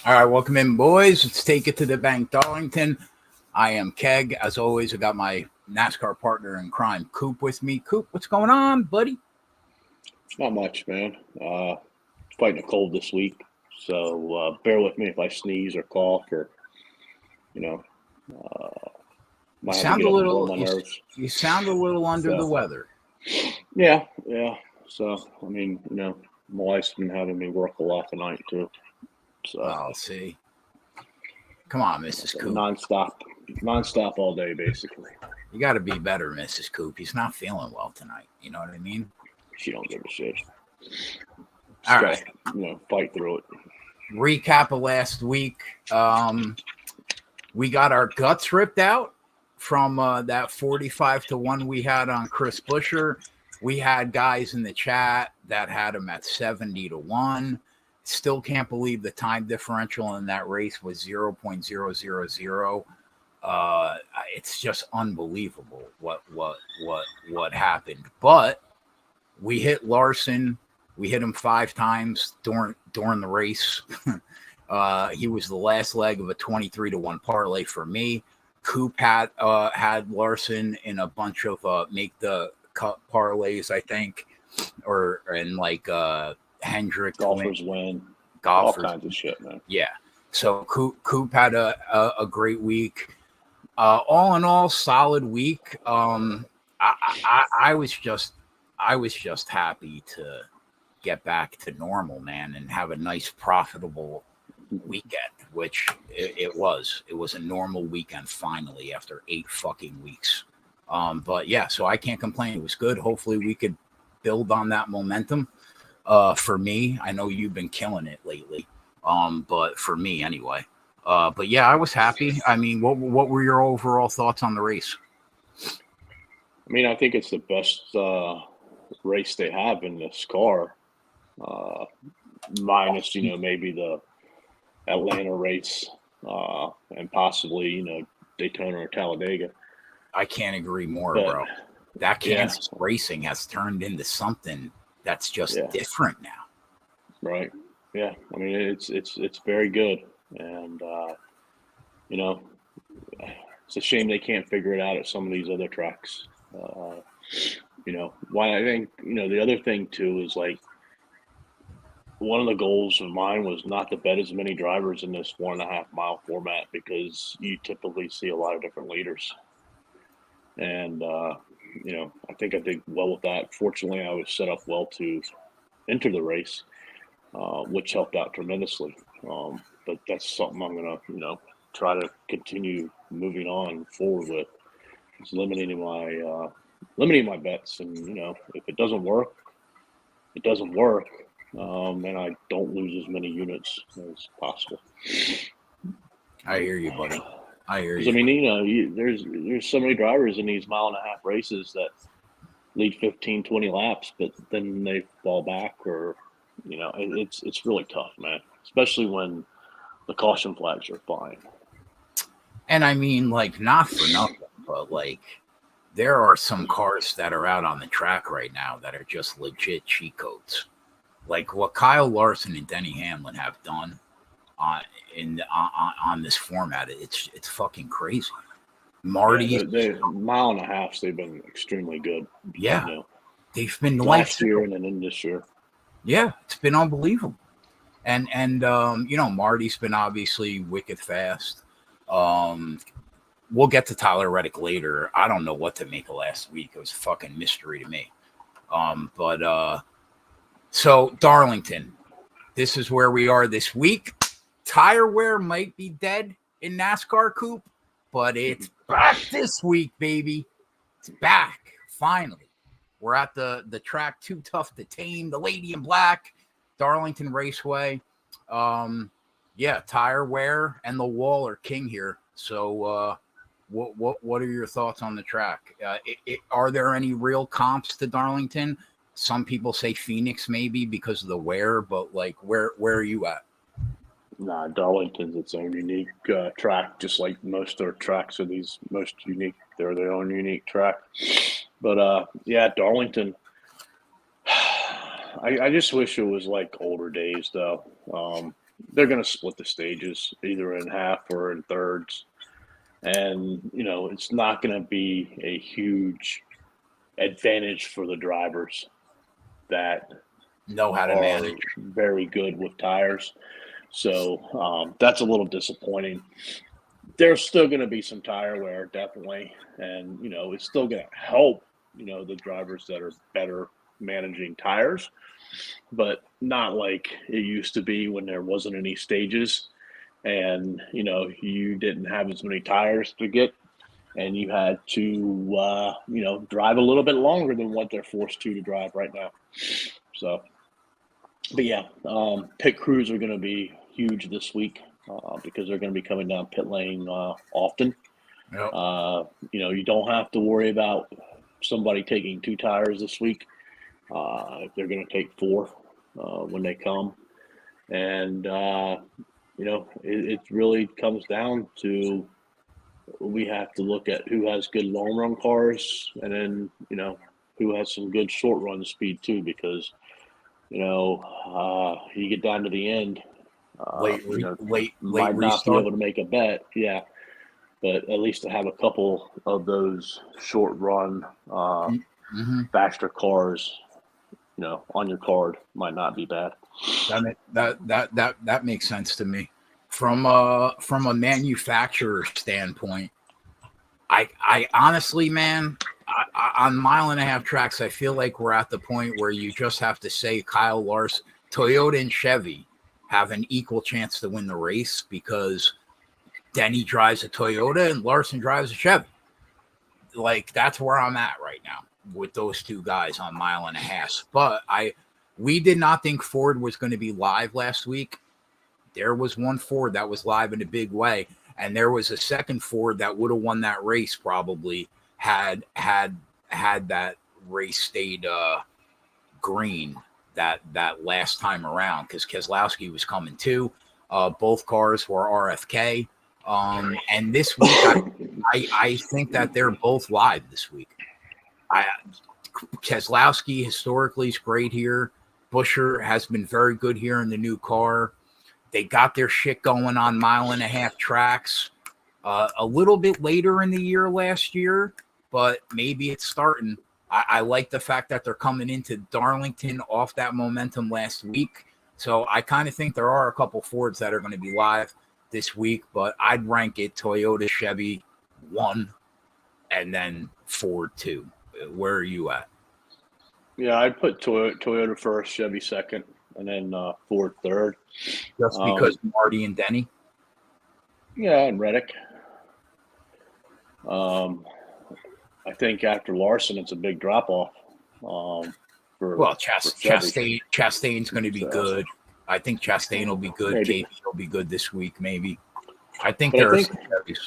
All right, welcome in, boys. Let's take it to the bank, Darlington. I am Keg. As always, I got my NASCAR partner in crime, Coop, with me. Coop, what's going on, buddy? Not much, man. Fighting a cold this week, so bear with me if I sneeze or cough or you know You might have to sound get a up and blow little my you, nose. you sound a little under the So weather. yeah. So I mean, my wife's been having me work a lot tonight too. So Oh, see. Come on, Mrs. Coop. nonstop all day basically. You got to be better, Mrs. Coop. He's not feeling well tonight. You know what I mean? She don't give a shit. All Just right. gotta fight through it. Recap of last week. We got our guts ripped out from that 45-1 we had on Chris Buescher. We had guys in the chat that had him at 70-1. Still can't believe the time differential in that race was 0.000. It's just unbelievable what happened. But we hit Larson. We hit him 5 times during the race. He was the last leg of a 23-1 parlay for me. Coop had Larson in a bunch of make the cut parlays, I think, and like Hendrick Golfers win. Golfers, all kinds of shit, man. Yeah. So Coop had a great week. All in all, solid week. I was just happy to get back to normal, man, and have a nice profitable weekend, which it was. It was a normal weekend finally after 8 fucking weeks. But yeah, so I can't complain. It was good. Hopefully we could build on that momentum. For me, I know you've been killing it lately. But for me anyway. But yeah, I was happy. I mean, what were your overall thoughts on the race? I mean, I think it's the best race they have in this car, minus maybe the Atlanta race and possibly Daytona or Talladega. I can't agree more, But bro. That Kansas racing has turned into something that's just different now. Right. Yeah. I mean, it's very good, and it's a shame they can't figure it out at some of these other tracks. Why I think the other thing too is like one of the goals of mine was not to bet as many drivers in this 1.5 mile format because you typically see a lot of different leaders, and I think I did well with that. Fortunately, I was set up well to enter the race, which helped out tremendously. But that's something I'm gonna try to continue moving on forward with. It's limiting my bets, and if it doesn't work, it doesn't work, and I don't lose as many units as possible. I hear you, buddy. I hear you. I mean, there's so many drivers in these 1.5-mile races that lead 15, 20 laps, but then they fall back, or it's really tough, man. Especially when the caution flags are flying. And I mean, like, not for nothing, but like, there are some cars that are out on the track right now that are just legit cheat codes. Like what Kyle Larson and Denny Hamlin have done on this format, it's fucking crazy. Marty, they 1.5 miles, they've been extremely good. Yeah, they've been last year and then in this year. Yeah, it's been unbelievable. And Marty's been obviously wicked fast. We'll get to Tyler Reddick later. I don't know what to make of last week. It was a fucking mystery to me. So Darlington, this is where we are this week. Tire wear might be dead in NASCAR, Coop, but it's back this week, baby. It's back, finally. We're at the track Too Tough to Tame, the Lady in Black, Darlington Raceway. Tire wear and the wall are king here. So what are your thoughts on the track? Are there any real comps to Darlington? Some people say Phoenix maybe because of the wear, but like where are you at? Nah, Darlington's its own unique track, just like most of their tracks are these most unique. They're their own unique track. But Darlington. I just wish it was like older days, though. they're going to split the stages either in half or in thirds. And, it's not going to be a huge advantage for the drivers that know how to are manage. very good with tires. So that's a little disappointing. There's still going to be some tire wear, definitely. And, it's still going to help, the drivers that are better managing tires, but not like it used to be when there wasn't any stages and, you didn't have as many tires to get and you had to, drive a little bit longer than what they're forced to drive right now. So, but yeah, pit crews are going to be huge this week because they're going to be coming down pit lane often. Yep. You don't have to worry about somebody taking 2 tires this week. They're going to take 4 when they come. And, it really comes down to we have to look at who has good long run cars and then, who has some good short run speed too, because, you get down to the end, late might not restart. be able to make a bet. Yeah. But at least to have a couple of those short run, faster cars, on your card might not be bad. That makes sense to me. From a manufacturer standpoint, I honestly, man, on 1.5 mile tracks, I feel like we're at the point where you just have to say Kyle Larson, Toyota and Chevy have an equal chance to win the race because Denny drives a Toyota and Larson drives a Chevy. Like, that's where I'm at right now with those 2 guys on 1.5 miles. But we did not think Ford was going to be live last week. There was one Ford that was live in a big way, and there was a second Ford that would have won that race probably had that race stayed green that last time around, because Keselowski was coming too. Both cars were RFK. And this week, I think that they're both live this week. Keselowski historically is great here. Buescher has been very good here in the new car. They got their shit going on 1.5 mile tracks a little bit later in the year last year, but maybe it's starting. I like the fact that they're coming into Darlington off that momentum last week. So I kind of think there are a couple Fords that are going to be live this week, but I'd rank it Toyota, Chevy 1, and then Ford 2. Where are you at? Yeah, I'd put Toyota first, Chevy second, and then Ford third. Just because Marty and Denny? Yeah, and Reddick. I think after Larson, it's a big drop off. Chastain's going to be good. I think Chastain will be good. Maybe. KP will be good this week, maybe. I think there are some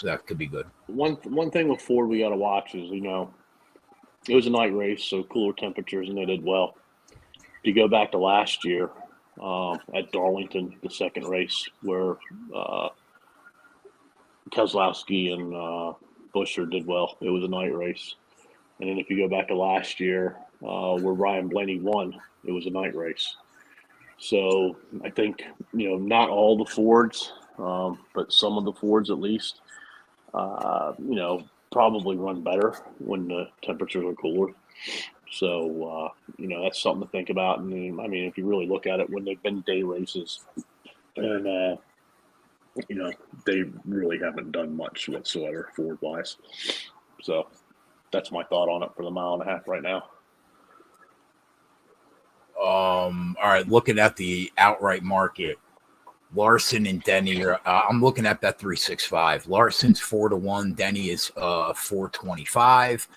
that could be good. One thing with Ford we got to watch is, it was a night race, so cooler temperatures, and they did well. If you go back to last year at Darlington, the second race, where Keselowski and Buescher did well, it was a night race. And then if you go back to last year, where Ryan Blaney won, it was a night race. So I think, not all the Fords, but some of the Fords at least, probably run better when the temperatures are cooler. So, that's something to think about. And I mean, if you really look at it, when they've been day races, and, they really haven't done much whatsoever Ford-wise. So that's my thought on it for the 1.5 mile right now. All right, looking at the outright market, Larson and Denny are. I'm looking at that 365. Larson's 4-1. Denny is 425.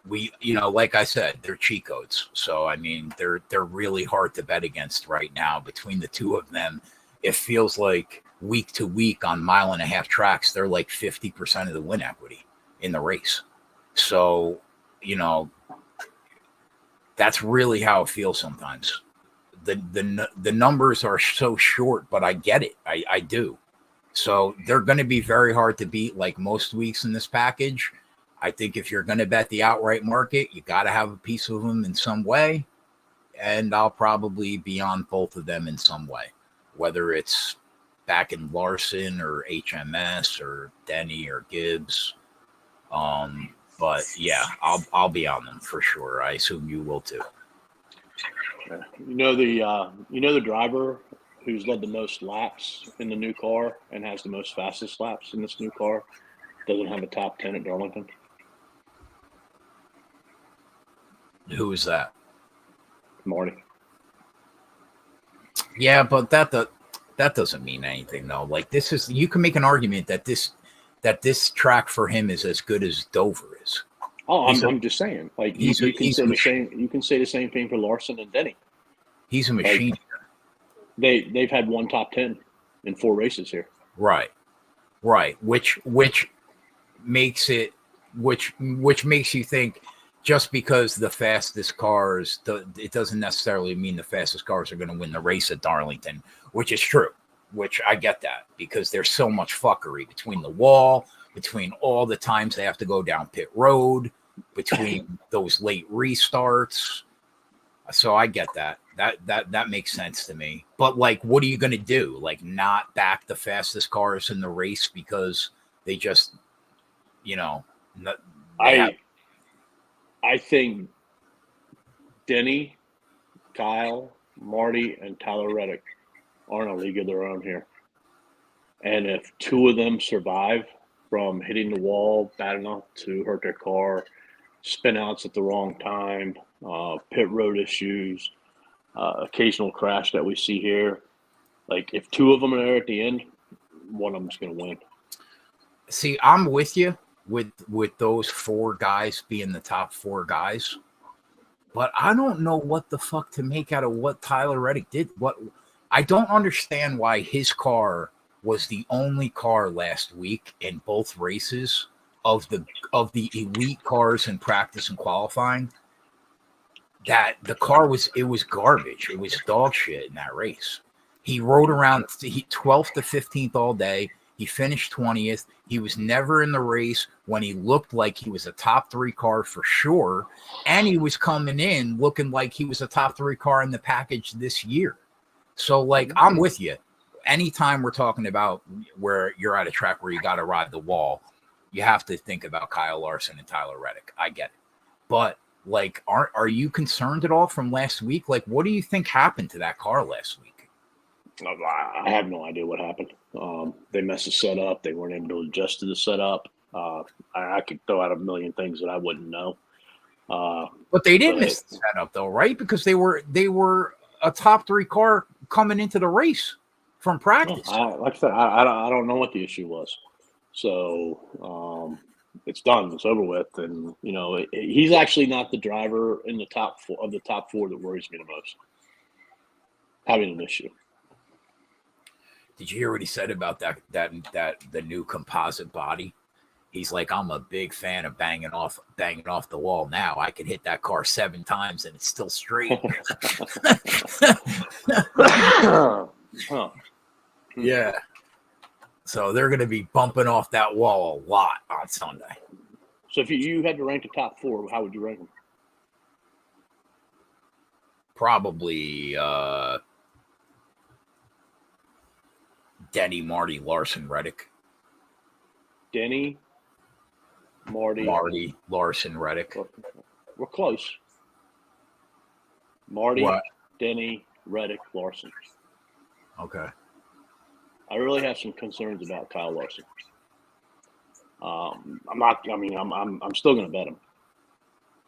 We, like I said, they're cheat codes. So I mean, they're really hard to bet against right now. Between the two of them, it feels like week to week on 1.5 mile tracks, they're like 50% of the win equity in the race. So, that's really how it feels sometimes. The numbers are so short, but I get it. I do. So they're going to be very hard to beat like most weeks in this package. I think if you're going to bet the outright market, you got to have a piece of them in some way. And I'll probably be on both of them in some way, whether it's backing Larson or HMS or Denny or Gibbs. But yeah, I'll be on them for sure. I assume you will too. You know the driver who's led the most laps in the new car and has the most fastest laps in this new car doesn't have a top 10 at Darlington. Who is that? Marty. Yeah, but that doesn't mean anything though. Like this is, you can make an argument that this track for him is as good as Dover is. Oh, I'm just saying. Like you can say the same. You can say the same thing for Larson and Denny. He's a machine. Like, they've had one top 10 in 4 races here. Right. Which makes it which makes you think just because the fastest cars, it doesn't necessarily mean the fastest cars are going to win the race at Darlington, which is true. Which I get that because there's so much fuckery between the wall, between all the times they have to go down pit road, between those late restarts. So I get that. That makes sense to me. But like, what are you going to do? Like, not back the fastest cars in the race because they just, I think Denny, Kyle, Marty, and Tyler Reddick are in a league of their own here. And if 2 of them survive from hitting the wall bad enough to hurt their car, spin outs at the wrong time, pit road issues, occasional crash that we see here, like if 2 of them are there at the end, one of them's going to win. See, I'm with you with those 4 guys being the top 4 guys, but I don't know what the fuck to make out of what Tyler Reddick did. I don't understand why his car was the only car last week in both races of the elite cars in practice and qualifying that the car was garbage. It was dog shit in that race. He rode around 12th to 15th all day. He finished 20th. He was never in the race when he looked like he was a top 3 car for sure. And he was coming in looking like he was a top 3 car in the package this year. So, like, I'm with you. Anytime we're talking about where you're at a track where you got to ride the wall, you have to think about Kyle Larson and Tyler Reddick. I get it. But, like, are you concerned at all from last week? Like, what do you think happened to that car last week? I have no idea what happened. They messed the setup. They weren't able to adjust to the setup. I could throw out a million things that I wouldn't know. But they did miss the setup, though, right? Because they were a top 3 car coming into the race from practice. Like I said, I don't know what the issue was. So it's done. It's over with. And, he's actually not the driver in the top 4 that worries me the most. Having an issue. Did you hear what he said about that the new composite body? He's like, I'm a big fan of banging off the wall now. I can hit that car 7 times and it's still straight. Huh. Yeah. So they're going to be bumping off that wall a lot on Sunday. So if you had to rank the top 4, how would you rank them? Probably Denny, Marty, Larson, Reddick. Denny, Marty, Larson, Reddick. We're close. Marty, what? Denny, Reddick, Larson. Okay. I really have some concerns about Kyle Larson. I'm still going to bet him,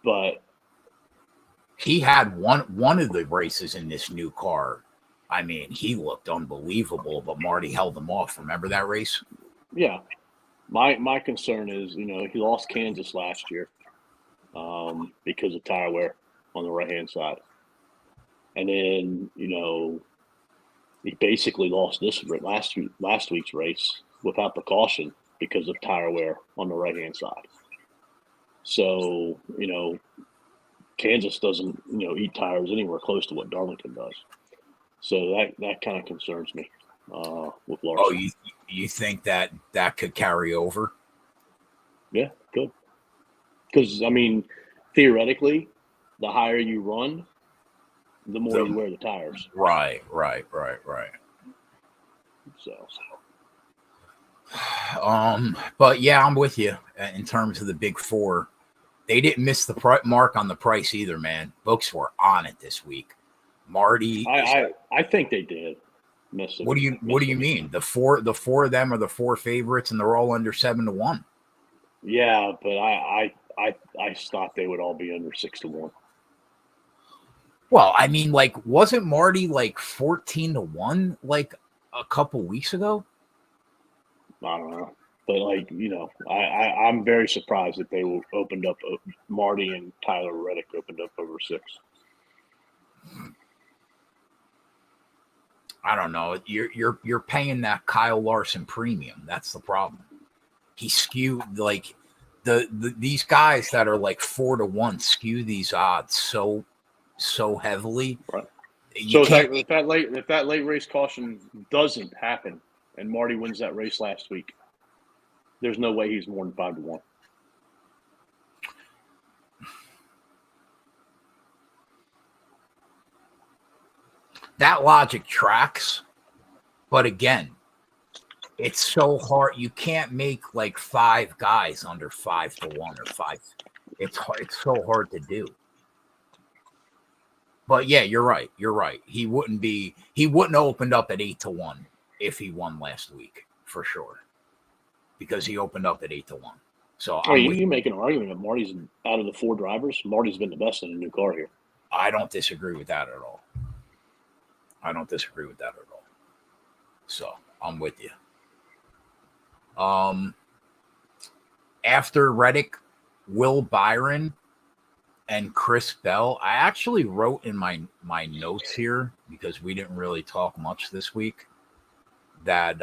but he had one of the races in this new car. I mean, he looked unbelievable, but Marty held him off. Remember that race? Yeah. My concern is, he lost Kansas last year because of tire wear on the right-hand side. And then, he basically lost this last week's race without precaution because of tire wear on the right-hand side. So, Kansas doesn't, eat tires anywhere close to what Darlington does. So that kind of concerns me with Larson. Oh, you think that could carry over? Yeah, good. Because, theoretically, the higher you run, the more you wear the tires. Right. So, but yeah, I'm with you in terms of the big four. They didn't miss the mark on the price either, man. Books were on it this week. Marty, I think they did miss it. What do you mean? The four of them are the four favorites, and they're all under 7-1. Yeah, but I thought they would all be under 6-1. Well, I mean, like, wasn't Marty like 14-1 like a couple weeks ago? I don't know, but like I'm very surprised that they opened up. Marty and Tyler Reddick opened up over 6. I don't know. You're paying that Kyle Larson premium. That's the problem. He skewed like these guys that are like 4-1 skew these odds so heavily. Right. So if that late race caution doesn't happen and Marty wins that race last week, there's no way he's more than 5-1. That logic tracks, but again, it's so hard. You can't make like 5 guys under 5-1 or 5. It's hard. It's so hard to do. But yeah, you're right. You're right. He wouldn't have opened up at 8-1 if he won last week for sure, because he opened up at 8-1. So you make an argument that Marty's out of the 4 drivers. Marty's been the best in a new car here. I don't disagree with that at all. So I'm with you. After Reddick, Will Byron, and Chris Bell, I actually wrote in my notes here, because we didn't really talk much this week, that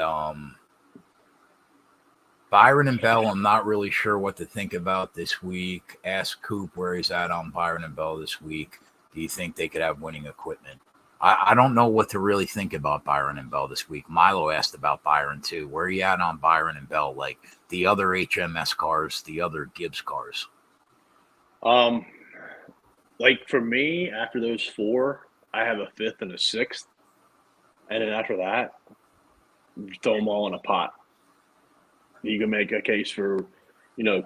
Byron and Bell, I'm not really sure what to think about this week. Ask Coop where he's at on Byron and Bell this week. Do you think they could have winning equipment? I don't know what to really think about Byron and Bell this week. Milo asked about Byron too. Where are you at on Byron and Bell? Like the other HMS cars, the other Gibbs cars? Like for me, after those 4, I have a 5th and a 6th. And then after that, throw them all in a pot. You can make a case for,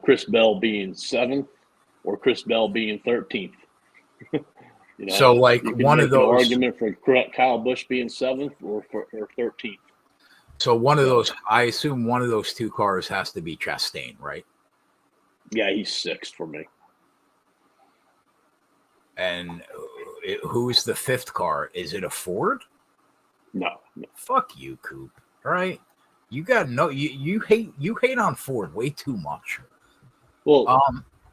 Chris Bell being 7th or Chris Bell being 13th. So like one of those argument for Kyle Busch being 7th or 13th. So one of those, I assume one of those 2 cars has to be Chastain, right? Yeah, he's 6th for me. And who's the 5th car? Is it a Ford? No. Fuck you, Coop. All right, you got you hate on Ford way too much. Well,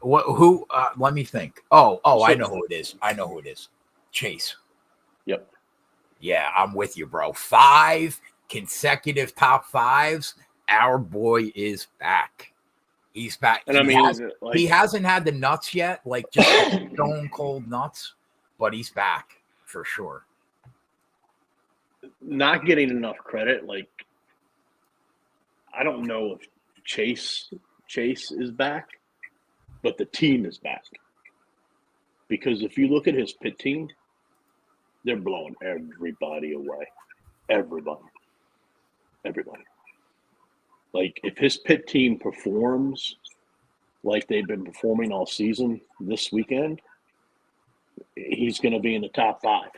who? Let me think. Oh, I know who it is. Chase. Yep. Yeah, I'm with you, bro. 5 consecutive top 5s. Our boy is back. He's back. And he hasn't had the nuts yet, like just stone cold nuts, but he's back for sure. Not getting enough credit. Like, I don't know if Chase is back, but the team is back. Because if you look at his pit team, they're blowing everybody away. Everybody. Like, if his pit team performs like they've been performing all season this weekend, he's going to be in the top 5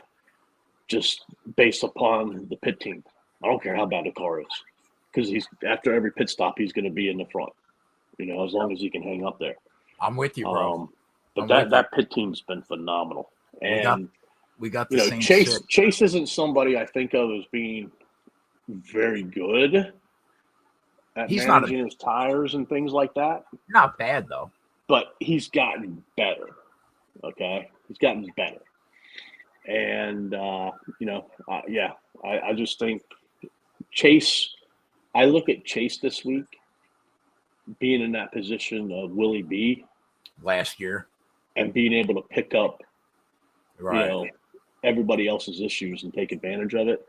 just based upon the pit team. I don't care how bad the car is, because after every pit stop, he's going to be in the front, as long as he can hang up there. I'm with you, bro. But that pit team's been phenomenal. And we got the same Chase isn't somebody I think of as being very good at managing his tires and things like that. Not bad, though. But he's gotten better, okay? He's gotten better. And, I just think Chase – I look at Chase this week being in that position of Willie B. last year. And being able to pick up, everybody else's issues and take advantage of it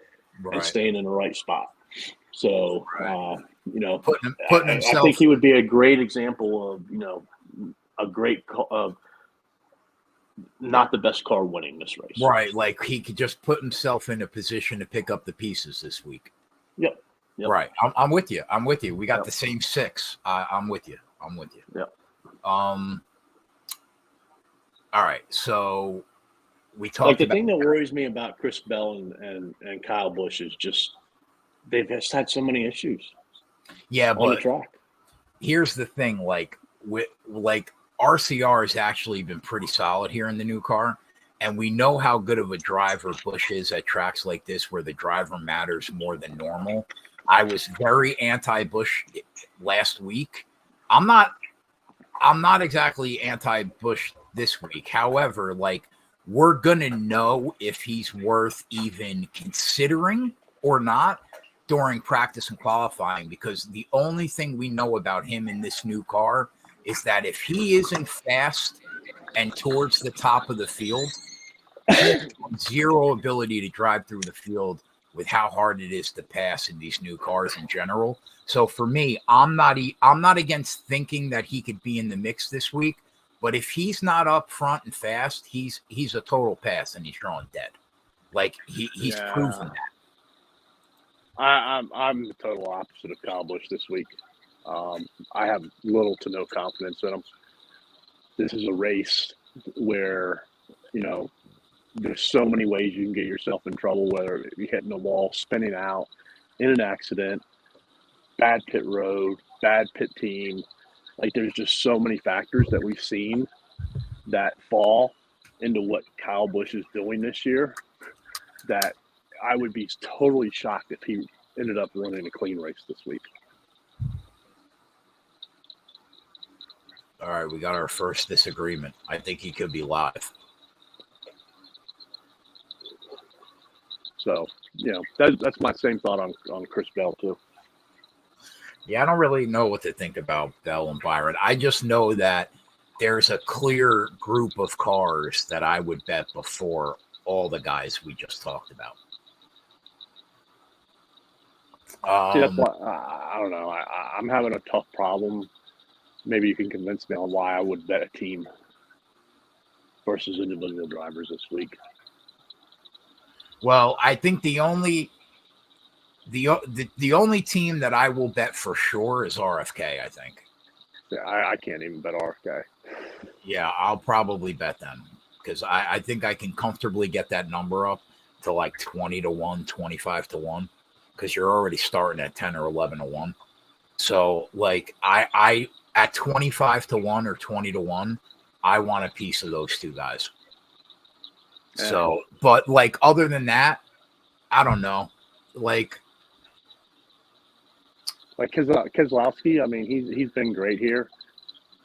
and staying in the right spot. So, putting himself, I think he would be a great example of, a great not the best car winning this race. Right. Like he could just put himself in a position to pick up the pieces this week. Yep. Yep. Right. I'm with you. I'm with you. We got Yep. the same 6. I'm with you. I'm with you. Yep. All right. So we talked Like the about thing that worries me about Chris Bell and Kyle Busch is just they've just had so many issues on the track. Here's the thing, RCR has actually been pretty solid here in the new car, and we know how good of a driver Busch is at tracks like this where the driver matters more than normal. I was very anti-Busch last week. I'm not exactly anti-Busch this week. However, we're gonna know if he's worth even considering or not during practice and qualifying, because the only thing we know about him in this new car is that if he isn't fast and towards the top of the field, he has zero ability to drive through the field with how hard it is to pass in these new cars in general. So for me, I'm not against thinking that he could be in the mix this week, but if he's not up front and fast, he's a total pass and he's drawing dead. He's proven that. I'm the total opposite of Kyle Busch this week. I have little to no confidence in him. This is a race where, there's so many ways you can get yourself in trouble, whether you're hitting the wall, spinning out, in an accident, bad pit road, bad pit team. There's just so many factors that we've seen that fall into what Kyle Busch is doing this year that I would be totally shocked if he ended up running a clean race this week. All right, we got our first disagreement. I think he could be live. So, that's my same thought on Chris Bell, too. Yeah, I don't really know what to think about Bell and Byron. I just know that there's a clear group of cars that I would bet before all the guys we just talked about. See, that's why, I don't know. I'm having a tough problem. Maybe you can convince me on why I would bet a team versus individual drivers this week. Well, I think the only team that I will bet for sure is RFK, I think. Yeah, I can't even bet RFK. Yeah, I'll probably bet them because I think I can comfortably get that number up to 20-1, 25-1, because you're already starting at 10 or 11-1. So I at 25-1 or 20-1, I want a piece of those two guys. So, but other than that, I don't know. Keselowski, I mean, he's been great here.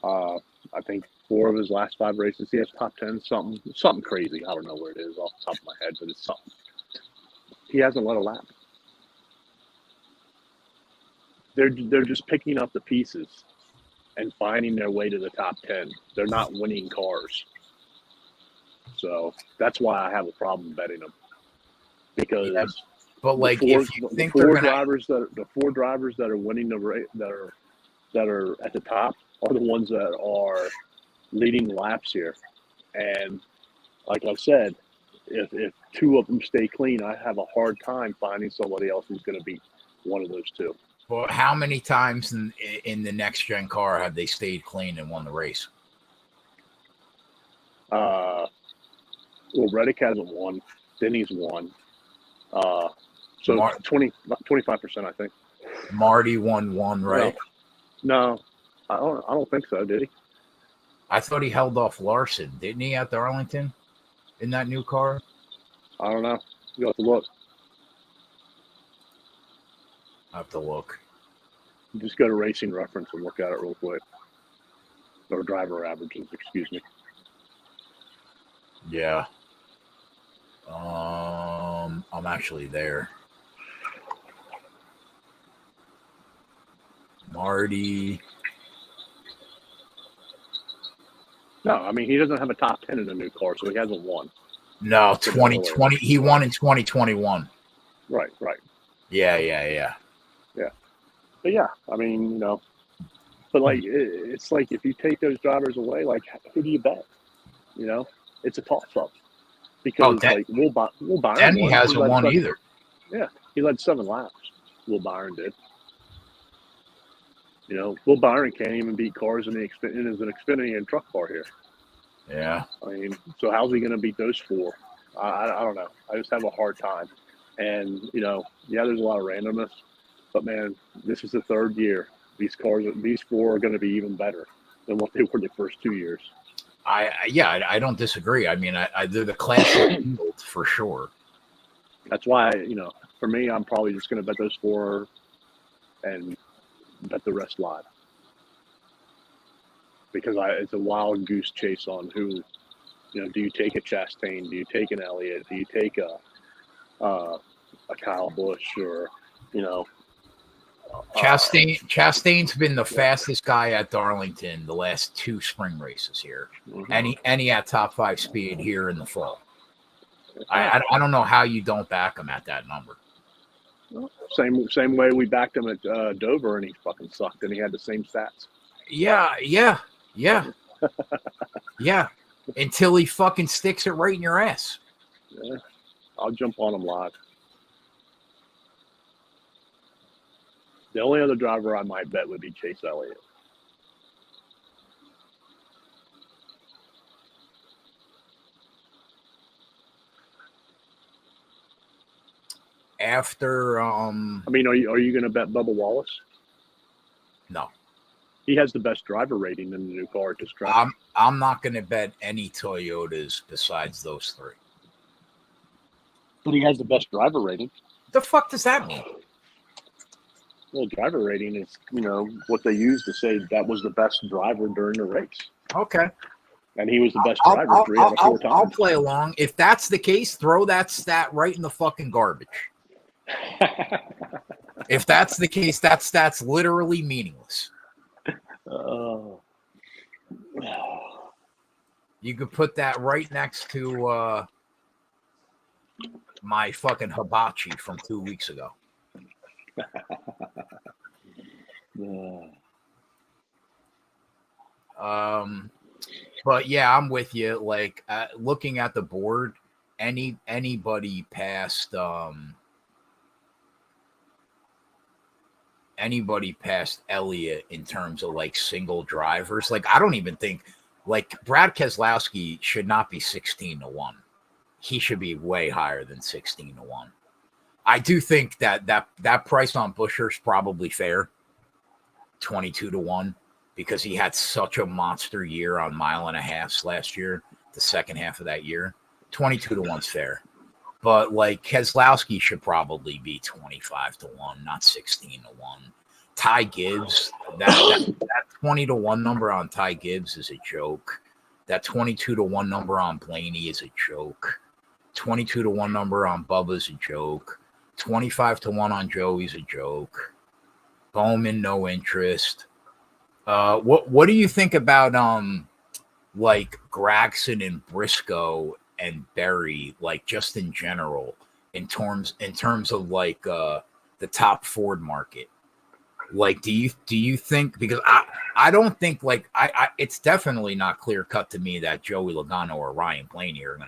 I think 4 of his last 5 races, he has top 10, something crazy. I don't know where it is off the top of my head, but it's something. He hasn't led a lap. They're just picking up the pieces and finding their way to the top 10. They're not winning cars. So that's why I have a problem betting them. Because but if you think the 4 drivers that are winning the race, that are at the top are the ones that are leading the laps here. And like I said, if 2 of them stay clean, I have a hard time finding somebody else who's going to beat one of those 2. Well, how many times in the next gen car have they stayed clean and won the race? Well, Reddick hasn't won. Denny's won. So 25%, I think. Marty won 1, right? No, I don't think so. Did he? I thought he held off Larson, didn't he, at Darlington in that new car? I don't know. You have to look. I have to look. Just go to Racing Reference and look at it real quick. Or driver averages, excuse me. Yeah. I'm actually there. Marty. No, I mean, he doesn't have a top 10 in a new car, so he hasn't won. No, 2020. He won in 2021. Right. Yeah. But yeah, I mean, but it's if you take those drivers away, who do you bet? It's a toss-up. Because Will Byron Denny hasn't won either. Yeah, he led 7 laps. Will Byron did. You know, Will Byron can't even beat cars in an Xfinity and truck car here. Yeah. I mean, so how's he going to beat those four? I don't know. I just have a hard time. And, you know, yeah, there's a lot of randomness. But, man, this is the third year. These four are going to be even better than what they were the first 2 years. I don't disagree. I mean, they're the classic field for sure. That's why, you know, for me, I'm probably just going to bet those four and bet the rest live. Because it's a wild goose chase on who, you know, do you take a Chastain? Do you take an Elliott? Do you take a Kyle Busch or, you know, Chastain's been the fastest guy at Darlington the last 2 spring races here. Mm-hmm. And he had top 5 speed here in the fall. I don't know how you don't back him at that number. Same way we backed him at Dover and he fucking sucked and he had the same stats. Yeah. Yeah. Until he fucking sticks it right in your ass. Yeah. I'll jump on him live. The only other driver I might bet would be Chase Elliott. After I mean, are you going to bet Bubba Wallace? No. He has the best driver rating in the new car at this track. I'm not going to bet any Toyotas besides those 3. But he has the best driver rating. The fuck does that mean? Well, driver rating is, you know, what they use to say that was the best driver during the race. Okay. And he was the best driver 3 out of 4 times. I'll play along. If that's the case, throw that stat right in the fucking garbage. If that's the case, that stat's literally meaningless. You could put that right next to my fucking hibachi from 2 weeks ago. But yeah, I'm with you. Like looking at the board, anybody past Elliott in terms of like single drivers. Like I don't even think like Brad Keselowski should not be 16-1. He should be way higher than 16-1. I do think that price on Buescher is probably fair, 22-1, because he had such a monster year on 1.5 miles last year, the second half of that year. 22-1's fair. But like Keselowski should probably be 25-1, not 16-1. Ty Gibbs, that 20-1 number on Ty Gibbs is a joke. That 22-1 number on Blaney is a joke. 22-1 number on Bubba is a joke. 25-1 on Joey's a joke. Bowman, no interest. What do you think about like Gragson and Briscoe and Berry, like just in general, in terms of like the top Ford market? Like, do you think, because I don't think like I it's definitely not clear cut to me that Joey Logano or Ryan Blaney are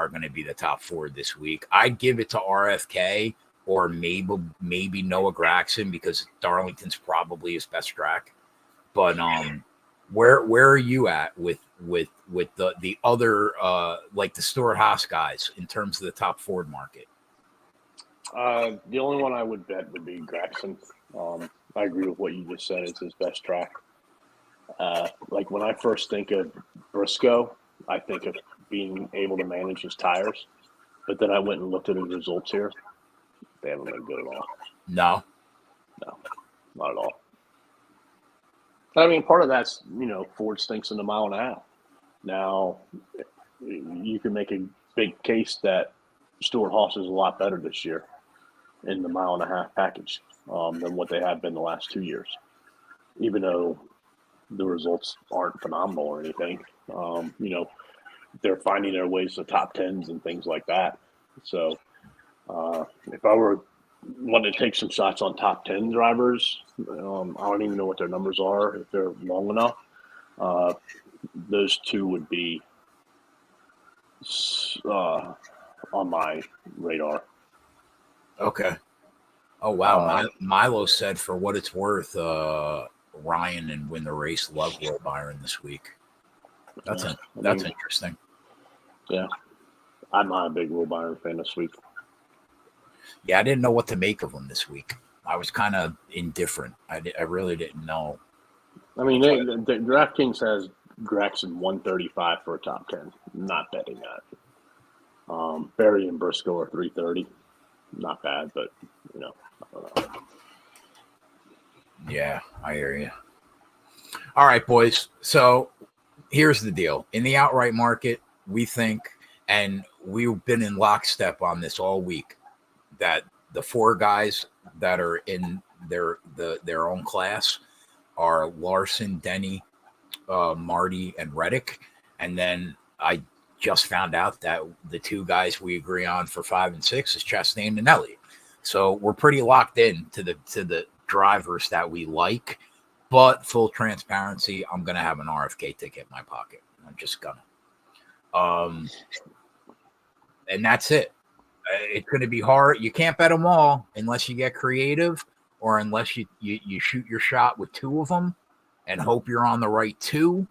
gonna be the top Ford this week. I'd give it to RFK or maybe Noah Gragson because Darlington's probably his best track. But where are you at with the other like the Stuart Haas guys in terms of the top Ford market? The only one I would bet would be Gragson. I agree with what you just said. It's his best track. Like when I first think of Briscoe, I think of being able to manage his tires. But then I went and looked at his results here. They haven't been good at all. No, not at all. I mean, part of that's, you know, Ford stinks in the 1.5 miles. Now, you can make a big case that Stuart Haas is a lot better this year in the 1.5 mile package than what they have been the last 2 years, even though the results aren't phenomenal or anything. You know, they're finding their ways to top tens and things like that. So if I were wanting to take some shots on top 10 drivers, I don't even know what their numbers are if they're long enough. Those two would be on my radar. Okay. Oh wow, Milo said for what it's worth, Ryan and win the race love Will Byron this week. That's interesting. Yeah, I'm not a big Will Byron fan this week. Yeah, I didn't know what to make of him this week. I was kind of indifferent. I really didn't know. I mean, the DraftKings has Gregson 135 for a top 10. Not betting that. Barry and Briscoe are 330. Not bad, but I don't know. Yeah, I hear you. All right, boys. So here's the deal. In the outright market, we think, and we've been in lockstep on this all week, that the 4 guys that are in their own class are Larson, Denny, Marty, and Reddick. And then I just found out that the 2 guys we agree on for 5 and 6 is Chastain and Elliott. So we're pretty locked in to the drivers that we like. But full transparency, I'm gonna have an RFK ticket in my pocket. I'm just gonna. And that's it. It's going to be hard. You can't bet them all unless you get creative, or unless you shoot your shot with 2 of them and hope you're on the right 2,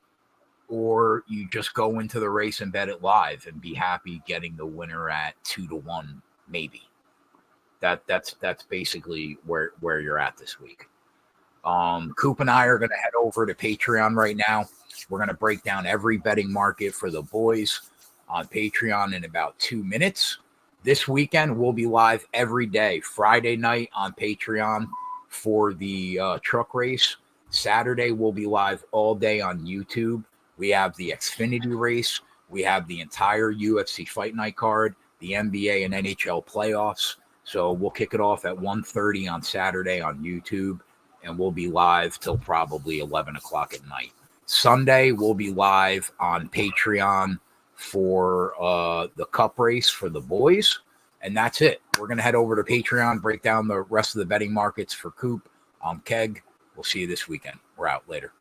or you just go into the race and bet it live and be happy getting the winner at 2-1, maybe. That's basically where you're at this week. Coop and I are going to head over to Patreon right now. We're going to break down every betting market for the boys on Patreon in about 2 minutes. This weekend, we'll be live every day. Friday night on Patreon for the truck race. Saturday, we'll be live all day on YouTube. We have the Xfinity race. We have the entire UFC Fight Night card, the NBA and NHL playoffs. So we'll kick it off at 1:30 on Saturday on YouTube, and we'll be live till probably 11 o'clock at night. Sunday, we'll be live on Patreon for the cup race for the boys, and that's it. We're going to head over to Patreon, break down the rest of the betting markets for Coop. Keg. We'll see you this weekend. We're out later.